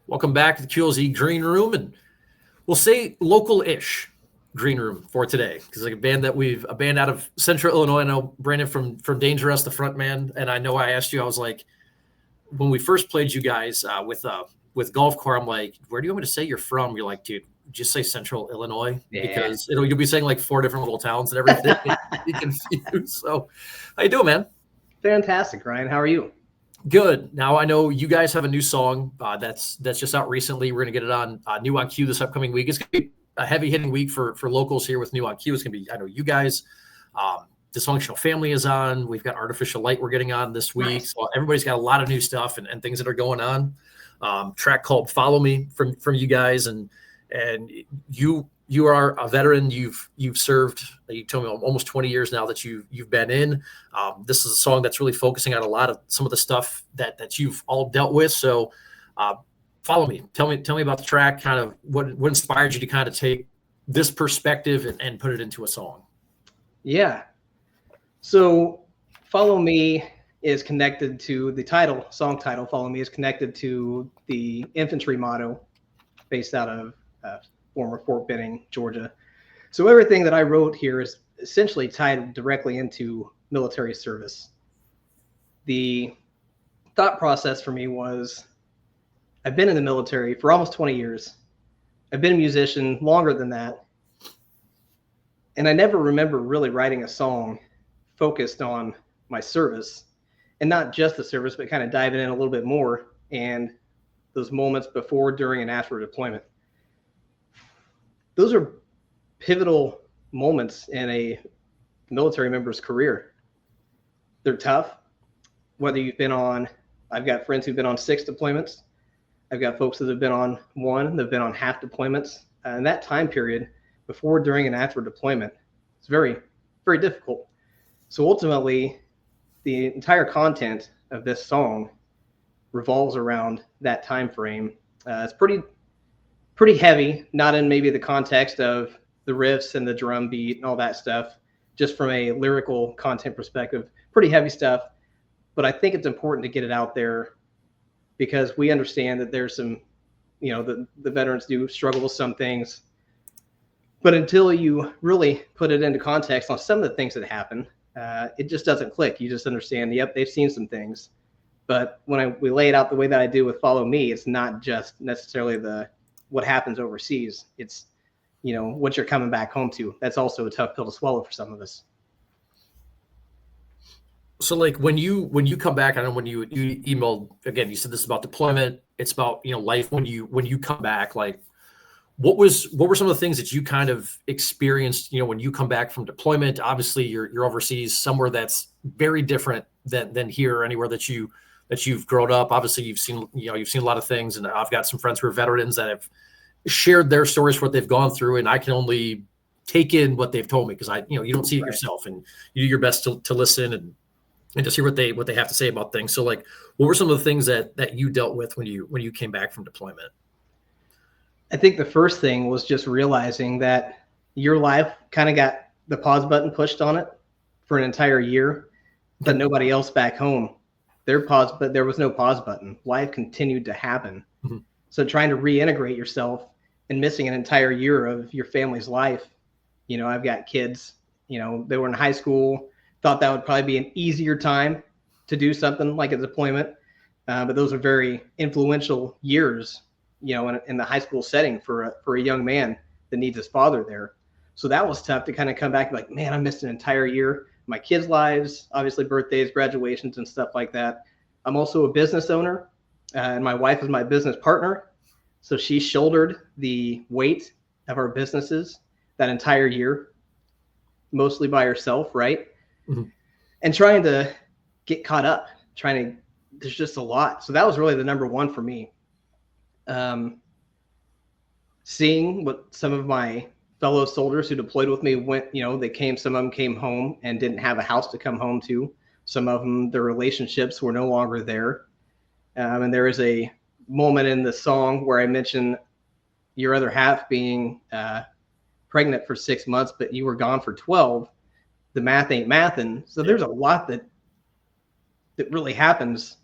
Welcome back to the QLZ Green Room, and we'll say local-ish Green Room for today because like a band out of Central Illinois. I know Brandon from DangerU.S, the front man, and I know I asked you. I was like, when we first played you guys with Golf Corps, I'm like, where do you want me to say you're from? You're like, dude, just say Central Illinois because you'll be saying like 4 different little towns and everything. Be confused. So, how you doing, man? Fantastic, Ryan. How are you? Good. Now I know you guys have a new song that's just out recently. We're gonna get it on New on Q this upcoming week. It's gonna be a heavy hitting week for locals here with New on Q. It's gonna be, I know you guys. Dysfunctional Family is on. We've got Artificial Light we're getting on this week. Nice. So everybody's got a lot of new stuff and things that are going on. Track called "Follow Me" from you guys, and you are a veteran. You've served. You told me almost 20 years now that you've been in. This is a song that's really focusing on a lot of some of the stuff that you've all dealt with. So, "Follow Me." Tell me about the track. Kind of what inspired you to kind of take this perspective and put it into a song. Yeah. So, "Follow Me" is connected to the song title. "Follow Me" is connected to the infantry motto, based out of former Fort Benning, Georgia. So everything that I wrote here is essentially tied directly into military service. The thought process for me was, I've been in the military for almost 20 years. I've been a musician longer than that. And I never remember really writing a song focused on my service, and not just the service, but kind of diving in a little bit more and those moments before, during, and after deployment. Those are pivotal moments in a military member's career. They're tough. Whether you've been on, I've got friends who've been on 6 deployments. I've got folks that have been on 1, that have been on half deployments. And that time period, before, during, and after deployment, it's very, very difficult. So ultimately, the entire content of this song revolves around that time frame. It's pretty heavy, not in maybe the context of the riffs and the drum beat and all that stuff, just from a lyrical content perspective, pretty heavy stuff. But I think it's important to get it out there because we understand that there's some, the veterans do struggle with some things. But until you really put it into context on some of the things that happen, it just doesn't click. You just understand, yep, they've seen some things. But when we lay it out the way that I do with "Follow Me," it's not just necessarily what happens overseas. It's, what you're coming back home to. That's also a tough pill to swallow for some of us. So like when you come back, I know when you emailed again, you said this is about deployment. It's about, life when you come back, like what were some of the things that you kind of experienced, when you come back from deployment? Obviously you're overseas somewhere that's very different than here or anywhere that you've grown up. Obviously you've seen a lot of things, and I've got some friends who are veterans that have shared their stories for what they've gone through, and I can only take in what they've told me because you don't see it yourself, and you do your best to listen and to hear what they have to say about things. So like, what were some of the things that you dealt with when you came back from deployment? I think the first thing was just realizing that your life kind of got the pause button pushed on it for an entire year, but nobody else back home, but there was no pause button. Life continued to happen. Mm-hmm. So trying to reintegrate yourself and missing an entire year of your family's life. I've got kids, they were in high school, thought that would probably be an easier time to do something like a deployment. But those are very influential years, in the high school setting for a young man that needs his father there. So that was tough to kind of come back and be like, man, I missed an entire year. My kids' lives, obviously birthdays, graduations, and stuff like that. I'm also a business owner, and my wife is my business partner. So she shouldered the weight of our businesses that entire year, mostly by herself, right? Mm-hmm. And trying to get caught up, there's just a lot. So that was really the number one for me. Seeing what some of my fellow soldiers who deployed with me went, some of them came home and didn't have a house to come home to. Some of them, their relationships were no longer there. And there is a moment in the song where I mention your other half being pregnant for 6 months, but you were gone for 12. The math ain't mathin'. So there's a lot that really happens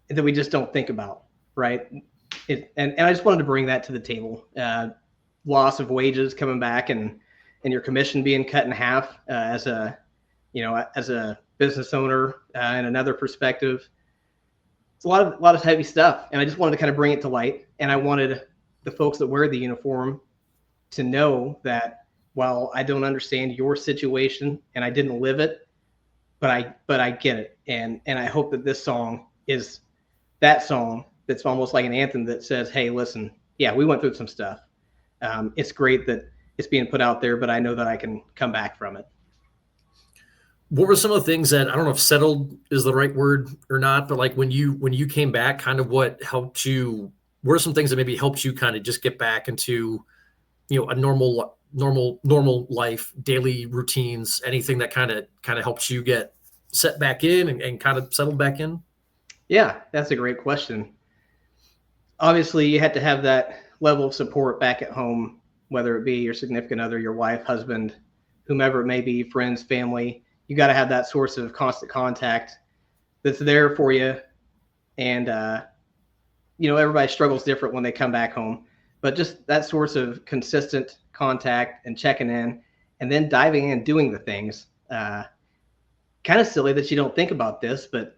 that we just don't think about, right? and I just wanted to bring that to the table. Loss of wages coming back, and your commission being cut in half, as a business owner, in another perspective. It's a lot of heavy stuff, and I just wanted to kind of bring it to light. And I wanted the folks that wear the uniform to know that while I don't understand your situation and I didn't live it, but I get it. And I hope that this song is that song that's almost like an anthem that says, hey, listen, yeah, we went through some stuff. It's great that it's being put out there, but I know that I can come back from it. What were some of the things that, I don't know if settled is the right word or not, but like when you came back, kind of what helped you, what are some things that maybe helped you kind of just get back into, a normal life, daily routines, anything that kind of helps you get set back in and kind of settled back in? Yeah, that's a great question. Obviously, you had to have that level of support back at home, whether it be your significant other, your wife, husband, whomever it may be, friends, family. You got to have that source of constant contact that's there for you. And, everybody struggles different when they come back home, but just that source of consistent contact and checking in, and then diving in and doing the things. Kind of silly that you don't think about this, but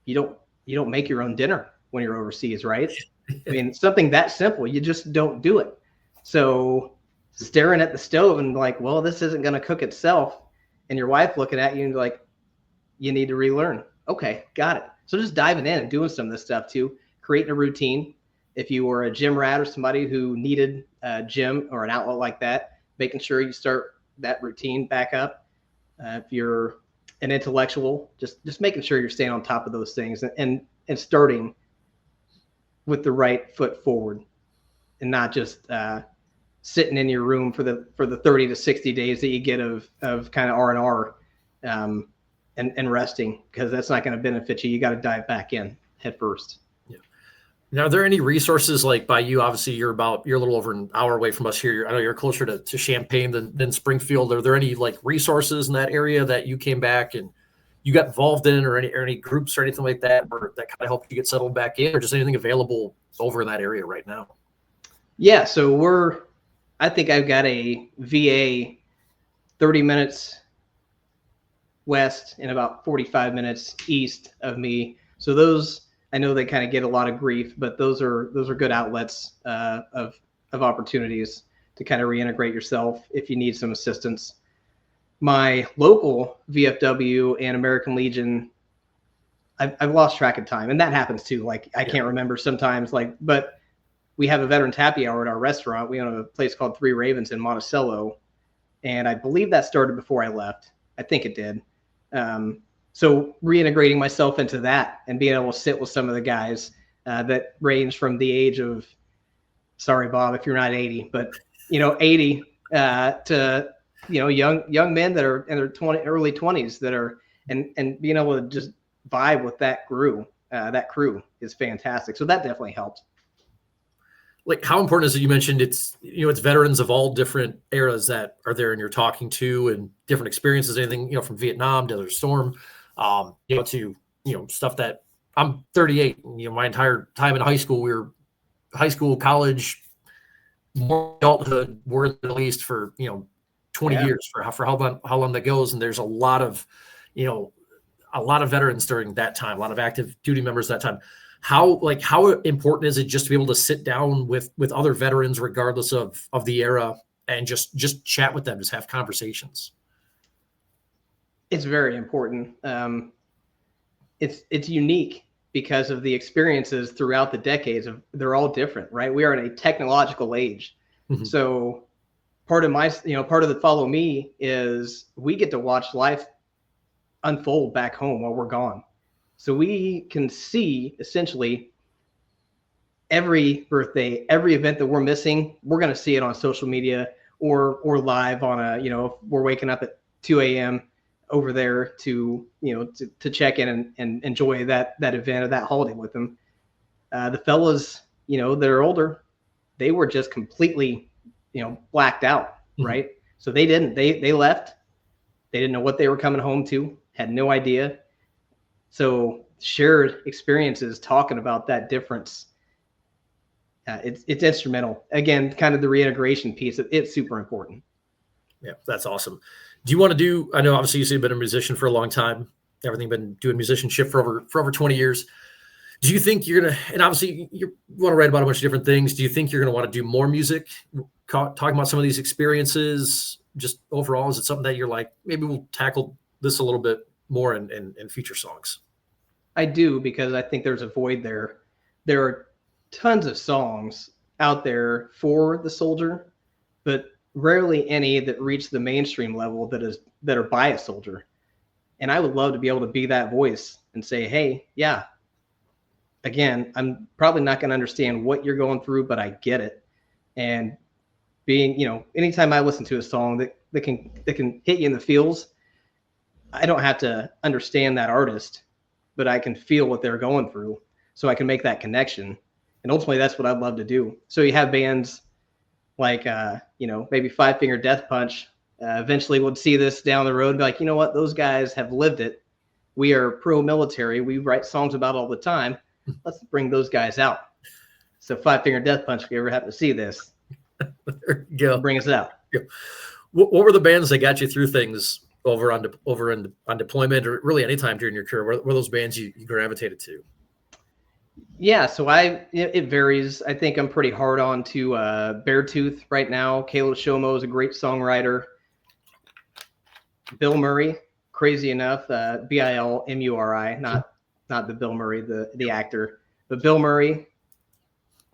you don't make your own dinner when you're overseas, right? I mean, something that simple, you just don't do it. So staring at the stove and like, well, this isn't going to cook itself. And your wife looking at you and like, you need to relearn. Okay, got it. So just diving in and doing some of this stuff too, creating a routine. If you were a gym rat or somebody who needed a gym or an outlet like that, making sure you start that routine back up. If you're an intellectual, just making sure you're staying on top of those things and starting with the right foot forward, and not just sitting in your room for the 30 to 60 days that you get of kind of R&R, and resting, because that's not going to benefit you. You got to dive back in head first. Yeah. Now, are there any resources like by you? Obviously, you're a little over an hour away from us here. I know you're closer to Champaign than Springfield. Are there any like resources in that area that you came back and you got involved in, or any groups or anything like that, or that kind of helped you get settled back in, or just anything available over in that area right now? Yeah, so I think I've got a VA 30 minutes west and about 45 minutes east of me. So those, I know they kind of get a lot of grief, but those are good outlets of opportunities to kind of reintegrate yourself if you need some assistance. My local VFW and American Legion, I've lost track of time, and that happens too. Like I can't remember sometimes, but we have a veterans happy hour at our restaurant. We own a place called Three Ravens in Monticello, and I believe that started before I left. I think it did. So reintegrating myself into that and being able to sit with some of the guys that range from the age of, sorry, Bob, if you're not 80, but 80 to young men that are in their early 20s that are and being able to just vibe with that crew is fantastic. So that definitely helped. Like, how important is it? You mentioned it's veterans of all different eras that are there and you're talking to, and different experiences, anything, from Vietnam to the storm, to, stuff that I'm 38, my entire time in high school, we were high school, college, more adulthood, we're at least for, 20 years for how long that goes. And there's a lot of veterans during that time, a lot of active duty members that time. How important is it just to be able to sit down with other veterans, regardless of the era, and just chat with them, just have conversations? It's very important. It's unique because of the experiences throughout the decades. They're all different, right? We are in a technological age. Mm-hmm. So part of the follow me is we get to watch life unfold back home while we're gone. So we can see essentially every birthday, every event that we're missing, we're going to see it on social media or live on if we're waking up at 2 a.m. over there to check in and enjoy that event or that holiday with them. The fellas, that are older, they were just completely, blacked out, mm-hmm. right? So they left. They didn't know what they were coming home to, had no idea. So shared experiences, talking about that difference, it's instrumental. Again, kind of the reintegration piece. It's super important. Yeah, that's awesome. Do you want to do? I know obviously you've been a musician for a long time. Everything been doing musicianship for over 20 years. Do you think you're gonna? And obviously you want to write about a bunch of different things. Do you think you're gonna want to do more music? Talking about some of these experiences, just overall, is it something that you're like, maybe we'll tackle this a little bit more in future songs? I do, because I think there's a void there. There are tons of songs out there for the soldier, but rarely any that reach the mainstream level that are by a soldier. And I would love to be able to be that voice and say, hey, yeah, again, I'm probably not going to understand what you're going through, but I get it. And being, anytime I listen to a song that can hit you in the feels, I don't have to understand that artist, but I can feel what they're going through, so I can make that connection. And ultimately, that's what I'd love to do. So you have bands like, maybe Five Finger Death Punch. Eventually, we'll see this down the road and be like, you know what? Those guys have lived it. We are pro-military. We write songs about it all the time. Let's bring those guys out. So Five Finger Death Punch, if you ever happen to see this, there you go. Bring us out. What were the bands that got you through things on deployment, or really any time during your career? Were those bands you gravitated to? Yeah, so it varies. I think I'm pretty hard on to Beartooth right now. Caleb Shomo is a great songwriter. Bill Murray, crazy enough, Bilmuri, not the Bill Murray, the actor, but Bill Murray,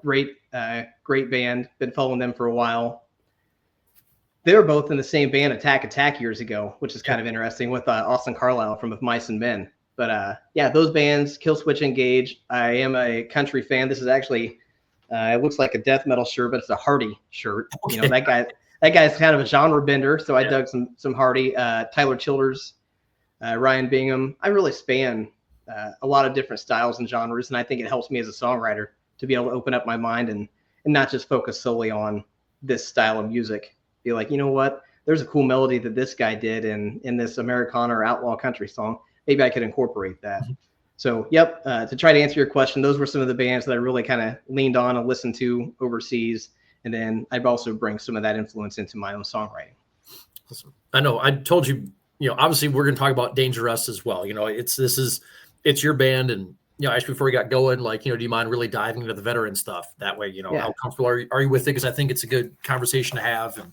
great band. Been following them for a while. They were both in the same band, Attack years ago, which is kind of interesting, with Austin Carlisle from Of Mice and Men. But yeah, those bands, Killswitch Engage. I am a country fan. This is actually, it looks like a death metal shirt, but it's a Hardy shirt. Okay. That guy's kind of a genre bender, so I dug some Hardy. Tyler Childers, Ryan Bingham. I really span a lot of different styles and genres, and I think it helps me as a songwriter to be able to open up my mind and not just focus solely on this style of music. Be like, you know what? There's a cool melody that this guy did in this Americana or outlaw country song. Maybe I could incorporate that. So, yep, to try to answer your question, those were some of the bands that I really kind of leaned on and listened to overseas. And then I'd also bring some of that influence into my own songwriting. Awesome. I know I told you, obviously we're going to talk about DangerU.S as well. It's your band. And, actually before we got going, do you mind really diving into the veteran stuff? That way, how comfortable are you with it? Because I think it's a good conversation to have. And,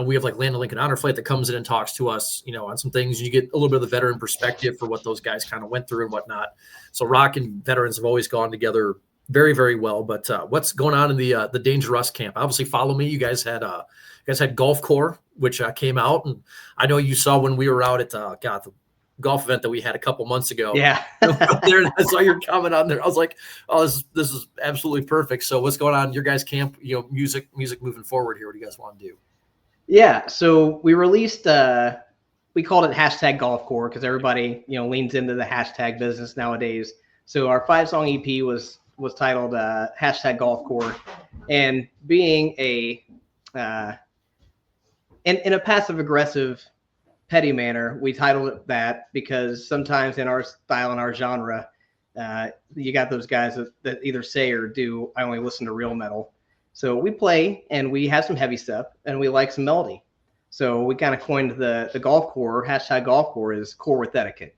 we have like Land of Lincoln Honor Flight that comes in and talks to us, on some things. You get a little bit of the veteran perspective for what those guys kind of went through and whatnot. So rock and veterans have always gone together very, very well. But what's going on in the DangerU.S camp? Obviously, follow me. You guys had Golf Corps, which came out, and I know you saw when we were out at the golf event that we had a couple months ago. Yeah. There, I saw your comment on there. I was like, oh, this is absolutely perfect. So what's going on in your guys' camp? Music moving forward here. What do you guys want to do? Yeah. So we released, we called it #GolfCorps because everybody, leans into the hashtag business nowadays. So our 5-song EP was titled #GolfCorps, and being in a passive aggressive petty manner, we titled it that because sometimes in our style and our genre, you got those guys that either say or do, I only listen to real metal. So we play and we have some heavy stuff and we like some melody. So we kind of coined the Golf Corps, #GolfCorps is core with etiquette,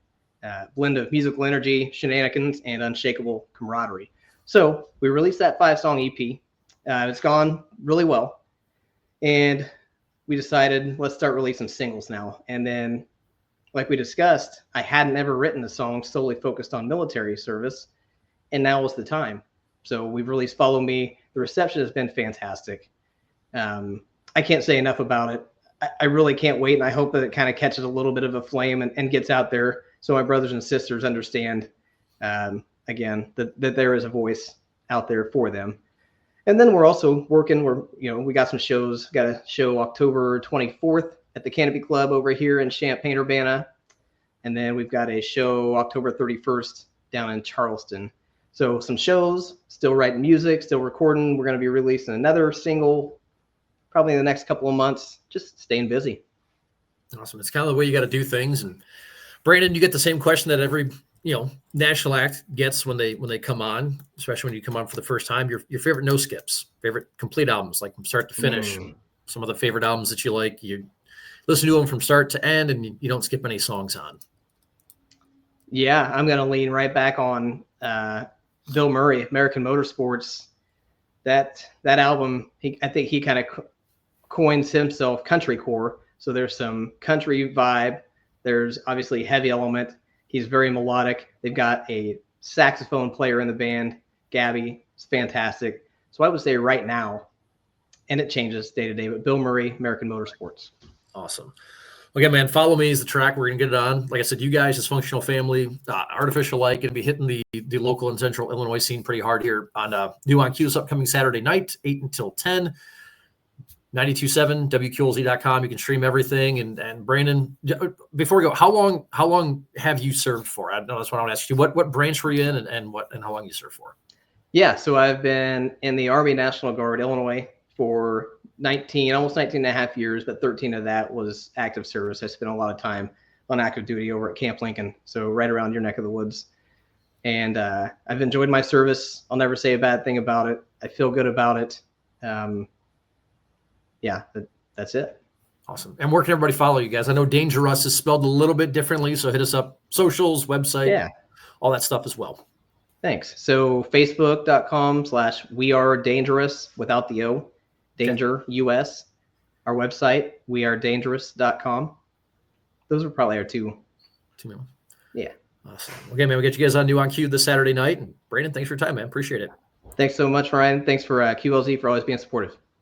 blend of musical energy, shenanigans, and unshakable camaraderie. So we released that 5-song EP. It's gone really well. And we decided, let's start releasing singles now. And then, like we discussed, I hadn't ever written a song solely focused on military service, and now was the time. So we've released Follow Me. The reception has been fantastic. I can't say enough about it. I really can't wait, and I hope that it kind of catches a little bit of a flame and gets out there so my brothers and sisters understand, again, that there is a voice out there for them. And then we're also working, we got some shows. Got a show October 24th at the Canopy Club over here in Champaign-Urbana. And then we've got a show October 31st down in Charleston. So some shows, still writing music, still recording. We're going to be releasing another single probably in the next couple of months, just staying busy. Awesome. It's kind of the way you got to do things. And Brandon, you get the same question that every national act gets when they come on, especially when you come on for the first time, your favorite no skips, favorite complete albums, like from start to finish, some of the favorite albums that you like, you listen to them from start to end and you don't skip any songs on. Yeah, I'm going to lean right back on Bill Murray, American Motorsports. That album, I think he kind of coins himself country core. So there's some country vibe. There's obviously heavy element. He's very melodic. They've got a saxophone player in the band, Gabby. It's fantastic. So I would say right now, and it changes day to day, but Bill Murray, American Motorsports. Awesome. Again, man, Follow Me is the track. We're going to get it on. Like I said, you guys, as Functional Family, Artificial Light, going to be hitting the local and central Illinois scene pretty hard here on New on Q this upcoming Saturday night, 8 until 10. 92.7 WQLZ.com. You can stream everything. And Brandon, before we go, how long have you served for? I know that's what I want to ask you. What branch were you in and how long you served for? Yeah, so I've been in the Army National Guard, Illinois, for almost 19 and a half years, but 13 of that was active service. I spent a lot of time on active duty over at Camp Lincoln, so right around your neck of the woods. And I've enjoyed my service. I'll never say a bad thing about it. I feel good about it. Yeah, that's it. Awesome. And where can everybody follow you guys? I know DangerU.S is spelled a little bit differently, so hit us up, socials, website, all that stuff as well. Thanks. So facebook.com/wearedangerous without the O, DangerU.S. Our website, wearedangerous.com. Those are probably our two. Yeah. Awesome. Okay, man, we'll get you guys on New on Q this Saturday night. And Brandon, thanks for your time, man. Appreciate it. Thanks so much, Ryan. Thanks for QLZ for always being supportive.